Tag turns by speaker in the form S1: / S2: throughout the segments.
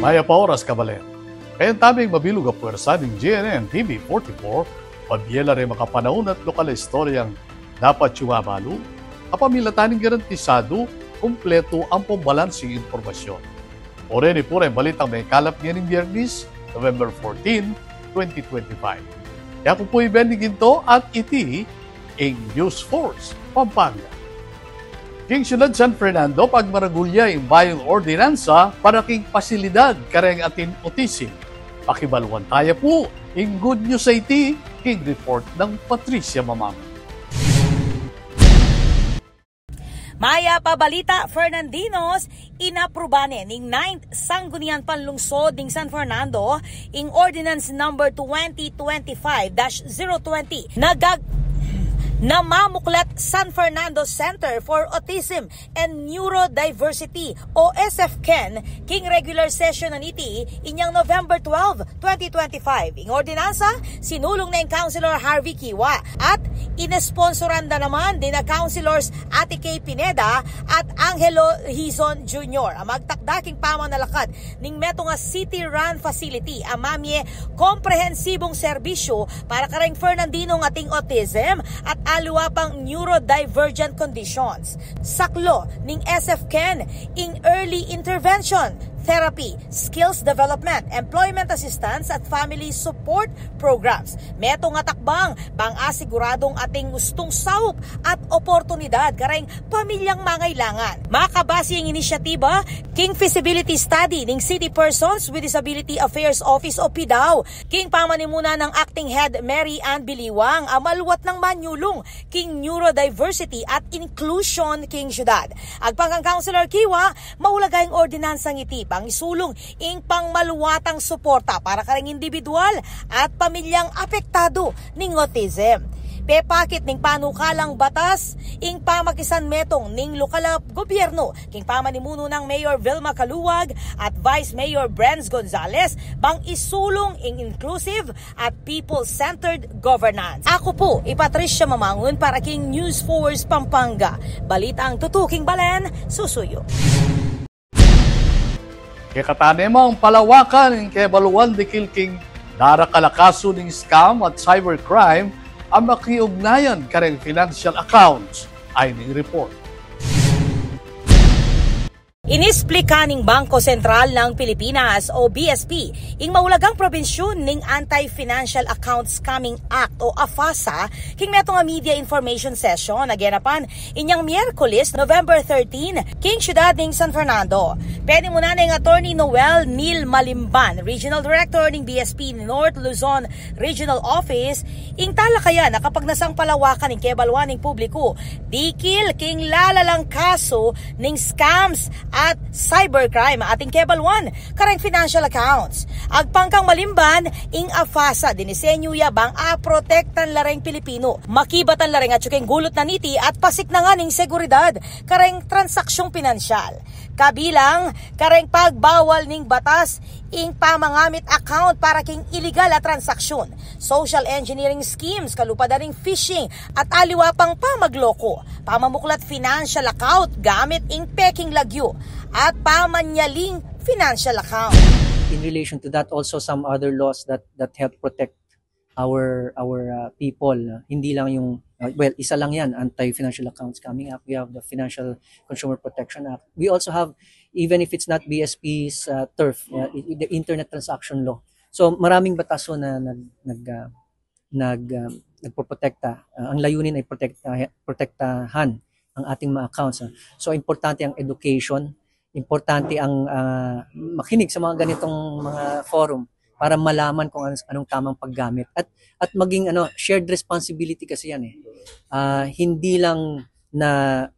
S1: Maya pa oras kabalen. Kaya tabing mabilog ang puwersa ng GNN TV 44, pabyela rin makapanahon at lokal na istoryang dapat sumabalo, kapamilataning garantisado, kumpleto ang pambalansing informasyon. O rin po rin balitang may kalap ngayon ng Biyernes, November 14, 2025. Kaya ko po Benny Ginto at iti ang News Force, Pampanga. King Syudad San Fernando, pagmaragulya ang bayong ordinansa para king pasilidad kareng atin otisin. Pakibaluan tayo po, in Good News IT, king report ng Patricia Mamam.
S2: Maya pabalita, Fernandinos, inaprubane ning 9th Sangguniang Panlungsod ning San Fernando ing Ordinance number 2025-020 namamuklat San Fernando Center for Autism and Neurodiversity o SFCAN king regular session na niti inyang November 12, 2025. Ing ordinansa, sinulong na yung Councilor Harvey Kiwa at inesponsoran na naman din na Councilors Ate Kay Pineda at Angelo Hizon Jr. Ang magtakdaking pamanalakad ning meto nga City Run Facility ang mamye komprehensibong serbisyo para kareng Fernandino ng ating autism at aluwa pang neurodivergent conditions. Saklo ning SFCAN ing early intervention, therapy, skills development, employment assistance at family support programs. Meto nga takbang pang-asiguradong ating gustong sawop at oportunidad kareng pamilyang mangailangan. Makabasi ang inisyatiba king feasibility study ning City Persons with Disability Affairs Office o PDAO king pamanimuna ng Acting Head Mary Ann Biliwang amaluwat ng manyulong king neurodiversity at inclusion king syudad. Agpangkang Councilor Kiwa maulagay ang ordinansang iti pang isulong ing pangmaluwatang suporta para kareng individual at pamilyang apektado ning autism. Pepakit ning panukalang batas ing pamakisan metong ning lokal na gobyerno king pamanimuno ng Mayor Vilma Caluwag at Vice Mayor Brenz Gonzales bang isulong ing inclusive at people-centered governance. Ako po, Patricia Mamangon para king News Force Pampanga. Balitang tutuking balen, susuyo.
S1: Katanemang palawakan ng kebaluan di kilking darakalakaso ng scam at cybercrime ang makiugnayan kareng financial accounts ay ning report.
S2: Inisplika ning Bangko Sentral ng Pilipinas o BSP ing maulagang probensyon ning Anti-Financial Account Scamming Act o AFASA king meto nga media information session naganapan inyang Miyerkules, November 13 king syudad ning San Fernando. Pwede mo na ng Attorney Noel Neil Malimban, Regional Director ng BSP North Luzon Regional Office, ing talakayan na kapag nasang palawakan ng kebalwan ng publiko, dikil king lalalang kaso ning scams at cybercrime ating kebalwan kareng financial accounts. Agpangkang Malimban ing AFASA dinisenyo ya bang protektan lareng Pilipino. Makibatan lareng at tsukeng gulot na niti at pasik na nga ning seguridad kareng transaksyong pinansyal. Kabilang kareng pagbawal ning batas ing pamangamit account para king illegal at transaksyon, social engineering schemes, kalupadaring phishing at aliwa pang pamagloko, pamamuklat financial account gamit ing peking lagyo at pamanyaling financial account.
S3: In relation to that, also some other laws that help protect our people. Hindi lang yung well, isa lang yan, Anti-Financial Account Scamming Act. We have the Financial Consumer Protection Act. We also have, even if it's not BSP's turf, the Internet Transaction Law. So maraming bataso na nagpoprotekta. Ang layunin ay protektahan ang ating mga accounts. So importante ang education, importante ang makinig sa mga ganitong mga forum para malaman kung anong tamang paggamit at maging shared responsibility kasi yan hindi lang na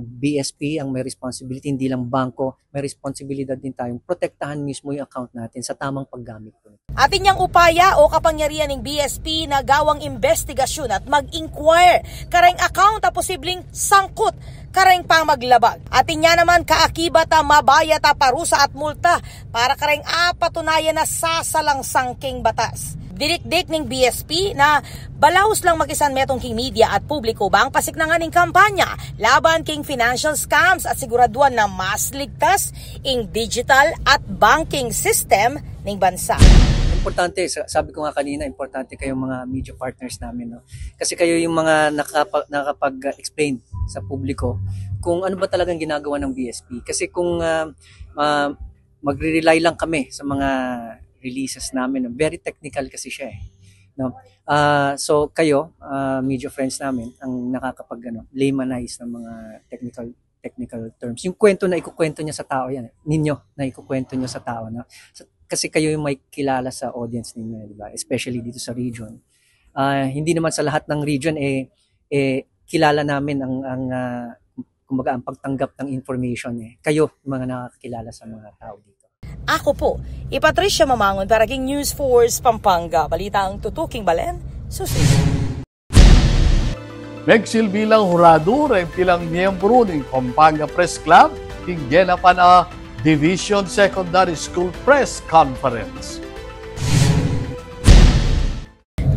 S3: BSP ang may responsibility, hindi lang bangko, may responsibilidad din tayong protektahan mismo yung account natin sa tamang paggamit po.
S2: Atin niyang upaya o kapangyarihan ng BSP na gawang investigasyon at mag-inquire kareng account na posibleng sangkot kareng pamaglabag. Atin niya naman kaakibat mabaya ta parusa at multa para kareng patunayan na sasalang sangking batas. Dinikdik ning BSP na balaos lang mag-isan metong king media at publiko bang pasik na nga ning kampanya laban king financial scams at siguraduhan na mas ligtas ing digital at banking system ning bansa.
S3: Importante, sabi ko nga kanina, importante kayong mga media partners namin. No? Kasi kayo yung mga nakapag-explain sa publiko kung ano ba talagang ginagawa ng BSP. Kasi kung magre-rely lang kami sa mga releases namin, very technical kasi siya eh. No? So kayo, media friends namin, ang laymanize ng mga technical terms. Yung kwento na ikukwento niya sa tao yan. Ninyo na ikukwento niyo sa tao. No? Kasi kayo yung may kilala sa audience ninyo, di ba? Especially dito sa region. Hindi naman sa lahat ng region kilala namin kumbaga ang pagtanggap ng information eh. Kayo mga nakakilala sa mga tao dito.
S2: Ako po, Patricia Mamangon para king News Force Pampanga. Balita ang tutuking balen. Susunod.
S1: Megsilbilang hurado rin pilang miyembro ng Pampanga Press Club tinggen pa na Division Secondary School Press Conference.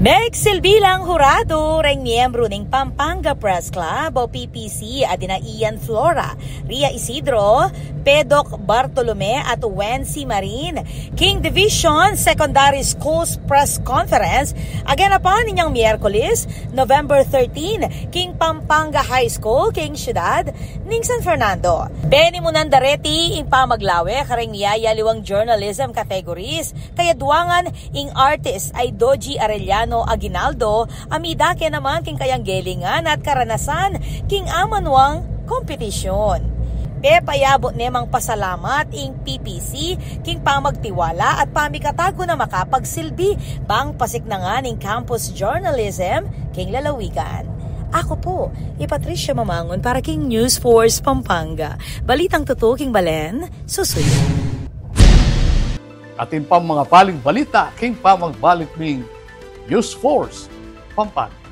S2: Megsilbilang hurado ring miyembro ng Pampanga Press Club o PPC adina Ian Flora, Ria Isidro, Pedok Bartolome at Wency Marin, King Division Secondary Schools Press Conference, aganapan ninyang Miyerkules, November 13, King Pampanga High School, King Ciudad, ning San Fernando. Benny Munandareti, ing pamaglawe, karing niyaya liwang journalism categories, kaya duwangan ing artist ay Doji Arellano Aguinaldo, amidake naman king kayang gelingan at karanasan, king amanwang kompetisyon. Payabot nemang pasalamat ing PPC king pamagtiwala at pamikatago na makapagsilbi bang pasik na nga ning campus journalism king lalawigan. Ako po, Patricia Mamangon para king News Force Pampanga. Balitang totoo king balen, susunod.
S1: Atin pang mga paling balita king pamagbalik ning News Force Pampanga.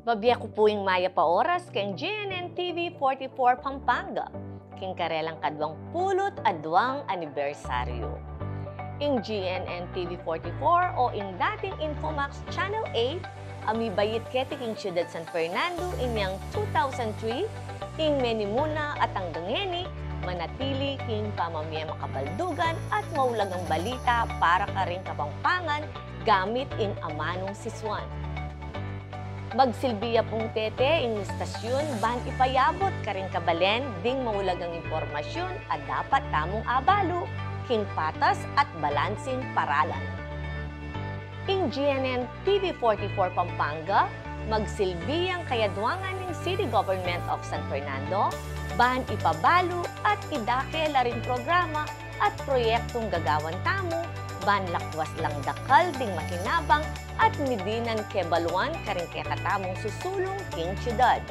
S4: Babiya ko po yung Maya pa oras keng GNN TV 44 Pampanga, king karelang kadwang pulot adwang anibersaryo. Ing GNN TV 44 o ing dating Infomax Channel 8, amibayit kete king Ciudad San Fernando inyang 2003, ing Menimuna at ang Gangeni, manatili king pamamaya makabaldugan at maulagang balita para karing kapampangan gamit ing amanong siswan. Magsilbiya pong tete ing istasyon ban ipayabot karing kabalen ding maulagang impormasyon at dapat tamong abalo king patas at balansing paralan. Ing GNN TV 44 Pampanga, magsilbiyang kayadwangan ng City Government of San Fernando ban ipabalo at idake laring programa at proyektong gagawan tamo ban lakwas lang dakal ding makinabang at midinan kebaluan karing kekatamong susulong king Ciudad.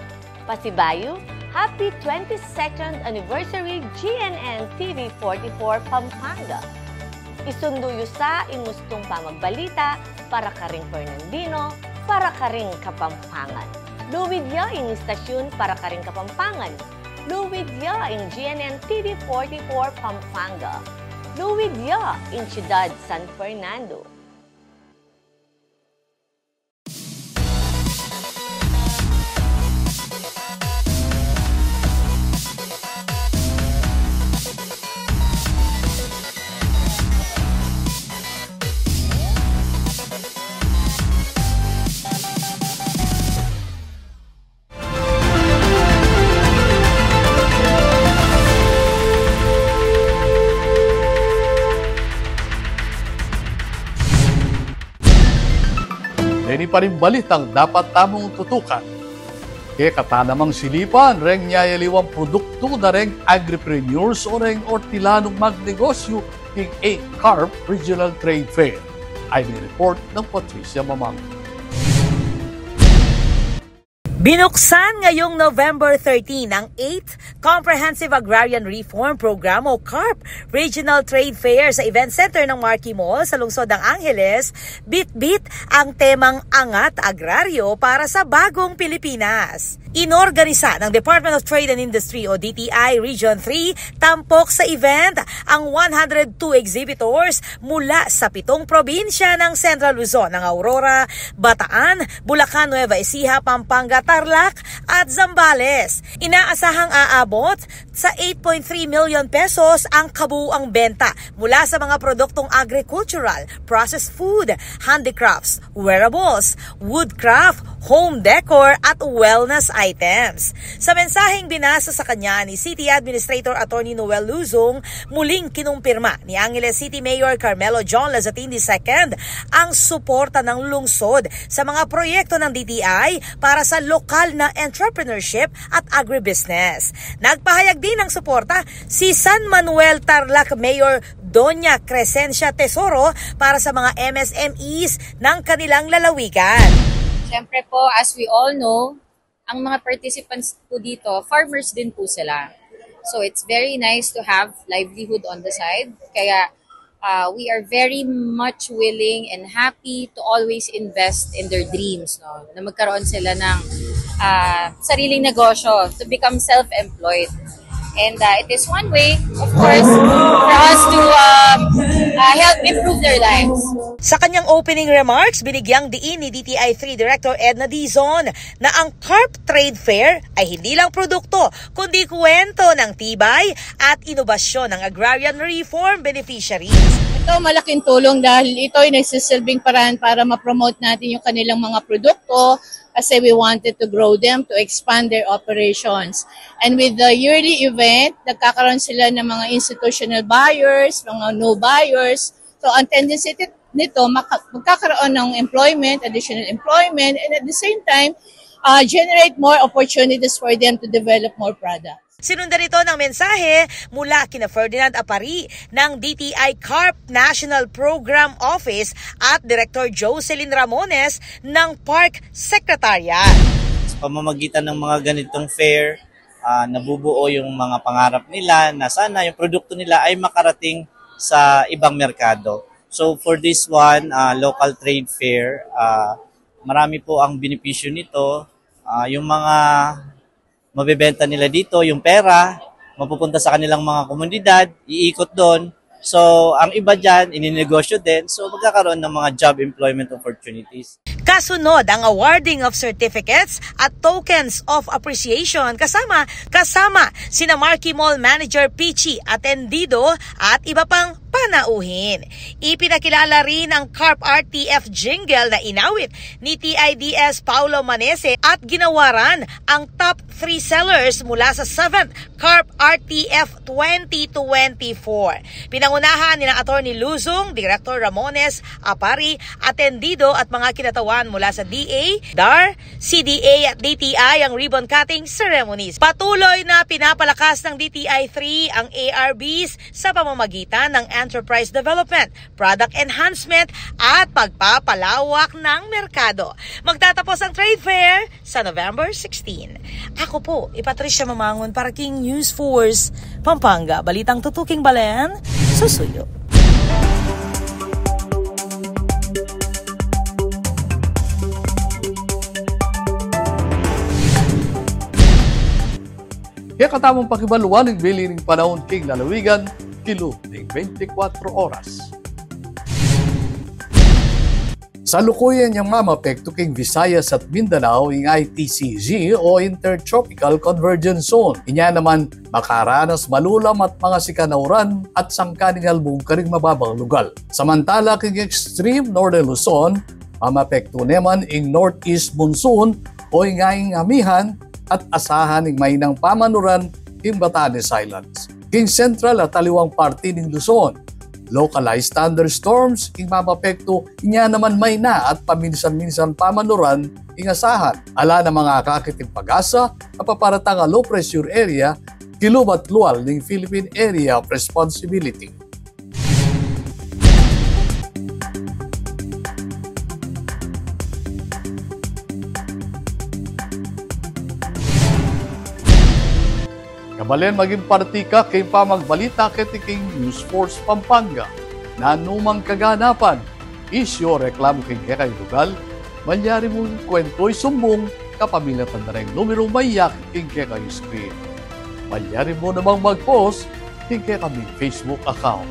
S4: Pasibayo, happy 22nd anniversary GNN TV 44 Pampanga. Isunduyo sa ingustong pamagbalita para karing Fernandino, para karing Kapampangan. Luwidya ing istasyon para karing Kapampangan. Luwidya ing GNN TV 44 Pampanga. Luwidya in Ciudad San Fernando.
S1: Dini pa rin balitang dapat tamong tutukan. Kaya katanamang silipan, reng nyayaliwang produkto na reng agripreneurs o reng ortilanong magnegosyo king A Carp Regional Trade Fair. Ay ni-report ng Patricia Mamang.
S2: Binuksan ngayong November 13 ang 8th Comprehensive Agrarian Reform Program o CARP Regional Trade Fair sa Event Center ng Marquee Mall sa lungsod ng Angeles. Bit-bit ang temang Angat Agraryo para sa Bagong Pilipinas. Inorganisa ng Department of Trade and Industry o DTI Region 3 tampok sa event ang 102 exhibitors mula sa 7 probinsya ng Central Luzon ng Aurora, Bataan, Bulacan, Nueva Ecija, Pampanga, Tarlac at Zambales. Inaasahang aabot sa 8.3 million pesos ang kabuuang benta mula sa mga produktong agricultural, processed food, handicrafts, wearables, woodcraft, home decor at wellness items. Sa mensaheng binasa sa kanya ni City Administrator Attorney Noel Luzong, muling kinumpirma ni Angeles City Mayor Carmelo John Lazatin II ang suporta ng lungsod sa mga proyekto ng DTI para sa lokal na entrepreneurship at agribusiness. Nagpahayag din ng suporta si San Manuel Tarlac Mayor Doña Crescencia Tesoro para sa mga MSMEs ng kanilang lalawigan.
S5: Siyempre po, as we all know, ang mga participants po dito, farmers din po sila. So it's very nice to have livelihood on the side. Kaya we are very much willing and happy to always invest in their dreams, no? Na magkaroon sila ng sariling negosyo, to become self-employed. And it is one way, of course, for us to help improve their lives.
S2: Sa kanyang opening remarks, binigyang diin ni DTI 3 Director Edna Dizon na ang CARP Trade Fair ay hindi lang produkto, kundi kwento ng tibay at inobasyon ng agrarian reform beneficiaries.
S6: Ito malaking tulong dahil ito ay nagsisilbing paraan para ma-promote natin yung kanilang mga produkto kasi we wanted to grow them, to expand their operations. And with the yearly event, nagkakaroon sila ng mga institutional buyers, mga no buyers. So ang tendency nito, magkakaroon ng employment, additional employment, and at the same time, generate more opportunities for them to develop more products.
S2: Sinundan ito ng mensahe mula kina Ferdinand Apari ng DTI CARP National Program Office at Director Jocelyn Ramones ng Park Secretariat.
S7: Sa pamamagitan ng mga ganitong fair, nabubuo yung mga pangarap nila na sana yung produkto nila ay makarating sa ibang merkado. So for this one, local trade fair, marami po ang benepisyo nito. Yung mga mabebenta nila dito, yung pera, mapupunta sa kanilang mga komunidad, iikot doon. So, ang iba dyan, ininegosyo din. So, magkakaroon ng mga job employment opportunities.
S2: Kasunod ang awarding of certificates at tokens of appreciation kasama sina Marquee Mall Manager Pichi Atendido at iba pang panauhin. Ipinakilala rin ang CARP RTF jingle na inawit ni TIDS Paulo Manese at ginawaran ang top 3 sellers mula sa 7th CARP RTF 2024. Pinangunahan ni Attorney Luzong, Director Ramones, Apari, Atendido at mga kinatawan mula sa DA, DAR, CDA at DTI ang ribbon cutting ceremonies. Patuloy na pinapalakas ng DTI 3 ang ARBs sa pamamagitan ng enterprise development, product enhancement at pagpapalawak ng merkado. Magtatapos ang trade fair sa November 16. Ako po, Patricia Mamangon para King News Force, Pampanga. Balitang tutuking Balen, susuyo.
S1: Kaya katamang pakibaluan ng bilining panahon king lalawigan, kilo ng 24 oras. Sa lukuyan niyang mamapekto king Visayas at Mindanao ng ITCZ o Intertropical Convergence Zone. Inya naman makaranas malulam at mga sikanauran at sangkaning albong karing mababang lugal. Samantala king extreme Northern Luzon, mamapekto naman ing Northeast Monsoon o ingaying amihan at asahan ng mainang pamanuran in Batanes Islands. King Central at taliwang parte ng Luzon. Localized thunderstorms ing mapapekto inya naman may na at paminsan-minsan pamanuran ing asahan. Ala na mga kakiting pag-asa na paparatang low pressure area kilubat luwal ng Philippine Area of Responsibility. Kabalen maging partika kay pamagbalita ket king News Force Pampanga. Na anumang kaganapan, isyo reklamo kay kay lugal, manyari mong kwento'y sumbong kapamilya tandareng numero mayak king kay screen. Manyari mo namang mag-post king kay kaming Facebook account.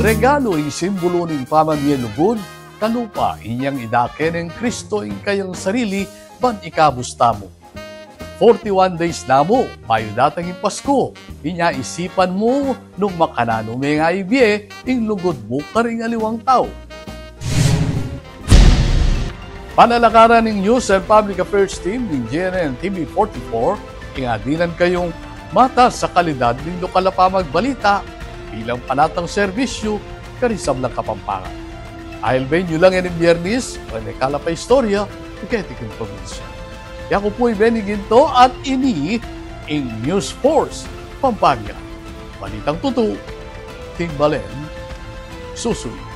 S1: Regalo ay simbolo ng pamamiyalubod, kanupa inyang idake ng Kristo in kayang sarili, ban ikabusta mo. 41 days na mo, payo datang yung Pasko. Inya isipan mo nung makanano may nga ibye, ing lugod mo karing aliwang tao. Panalakaran ng News and Public Affairs Team ng GNN TV44, ingadinan kayong mata sa kalidad ng lokal na pamagbalita bilang panatang serbisyo karisam ng Kapampangan. Ahil ba nyo lang yan ng Biyernes, Rene Calapa Istorya, iketikong probinsya. Ako po'y Benny Ginto at ini ang News Force Pampanga. Balitang tutu, Timbalen, susunod.